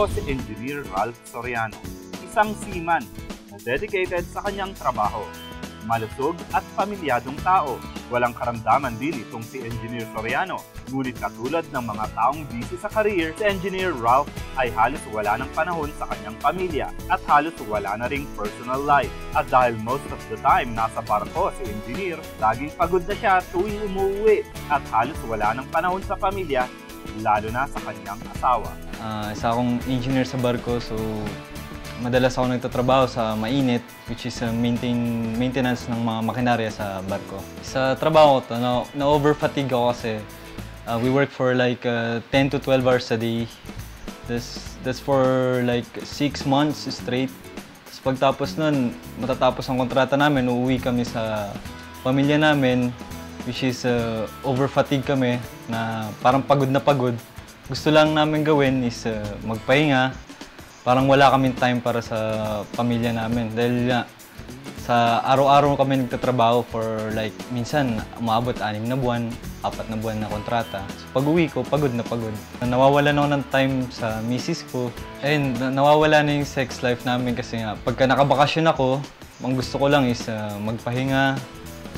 Ito si Engineer Ralph Soriano, isang seaman na dedicated sa kanyang trabaho. Malusog at pamilyadong tao. Walang karamdaman din itong si Engineer Soriano. Ngunit katulad ng mga taong busy sa career, si Engineer Ralph ay halos wala ng panahon sa kanyang pamilya at halos wala na ring personal life. At dahil most of the time nasa barko si Engineer, laging pagod na siya tuwing umuwi at halos wala ng panahon sa pamilya, lalo na sa kanyang asawa. Isa akong engineer sa barko, so madalas ako nagtatrabaho sa mainit, which is maintenance ng mga makinarya sa barko. Sa trabaho ko, na-over-fatigue ako kasi we work for like 10 to 12 hours a day. That's for like 6 months straight. Tapos pagtapos nun, matatapos ang kontrata namin, uuwi kami sa pamilya namin, which is over-fatigue kami, na parang pagod na pagod. Gusto lang namin gawin is magpahinga. Parang wala kaming time para sa pamilya namin. Dahil sa araw-araw kami nagtatrabaho for like, minsan umabot 6 na buwan, 4 na buwan na kontrata. So pag uwi ko, pagod na pagod. Nawawalan ako ng time sa misis ko. Ayun, nawawala na yung sex life namin kasi nga, pagka nakabakasyon ako, ang gusto ko lang is magpahinga,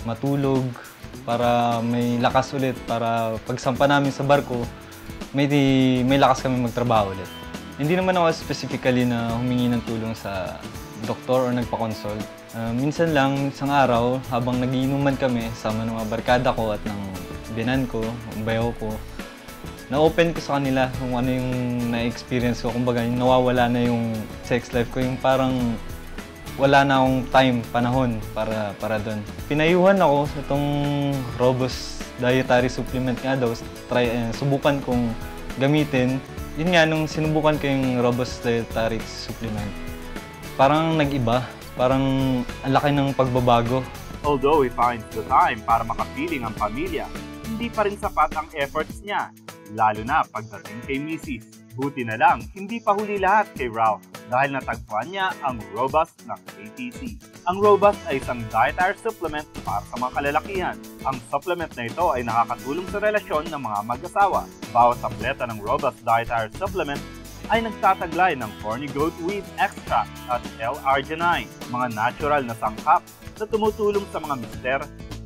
matulog, para may lakas ulit, para pagsampa namin sa barko, may lakas kami magtrabaho ulit. Hindi naman ako specifically na humingi ng tulong sa doktor o nagpa-consult. Minsan lang, isang araw, habang nagiinuman kami, sama ng mga barkada ko at ng binan ko, ang bayaw ko, na-open ko sa kanila kung ano yung na-experience ko. Kumbaga, nawawala na yung sex life ko, yung parang wala na akong time, panahon para doon. Pinayuhan ako sa itong Robust dietary supplement nga daw. Subukan kong gamitin. Yun nga, nung sinubukan ko yung Robust dietary supplement, parang nag-iba. Parang ang laki ng pagbabago. Although he finds the time para makapiling ang pamilya, hindi pa rin sapat ang efforts niya, lalo na pagdating kay Mrs. Buti na lang, hindi pa huli lahat kay Ralph dahil natagpuan niya ang Robust ng KTC. Ang Robust ay isang dietary supplement para sa mga kalalakihan. Ang supplement na ito ay nakakatulong sa relasyon ng mga mag-asawa. Bawat tableta ng Robust dietary supplement ay nagtataglay ng horny goat weed extract at L-arginine, mga natural na sangkap na tumutulong sa mga mister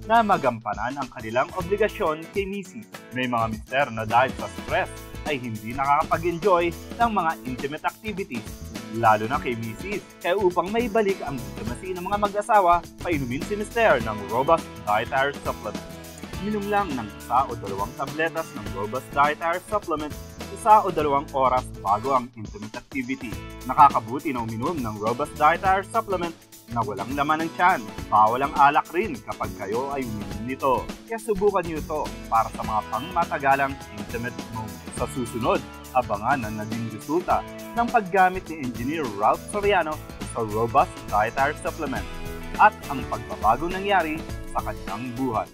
na magampanan ang kanilang obligasyon kay Mrs. May mga mister na dahil sa stress ay hindi nakakapag-enjoy ng mga intimate activities, lalo na kay Mrs. Kaya upang maibalik ang intimacy ng mga mag-asawa, painumin si Mister ng Robust Dietary Supplement. Minom lang ng 1 o 2 tabletas ng Robust Dietary Supplement 1 o 2 oras bago ang intimate activity. Nakakabuti na uminom ng Robust Dietary Supplement na walang laman ng tiyan. Bawal ang alak rin kapag kayo ay uminom nito. Kaya subukan niyo ito para sa mga pangmatagalang intimate moments. Sa susunod, abangan ang naging resulta ng paggamit ni Engineer Ralph Soriano sa Robust Dietary Supplement at ang pagbabago nangyari sa kanyang buhay.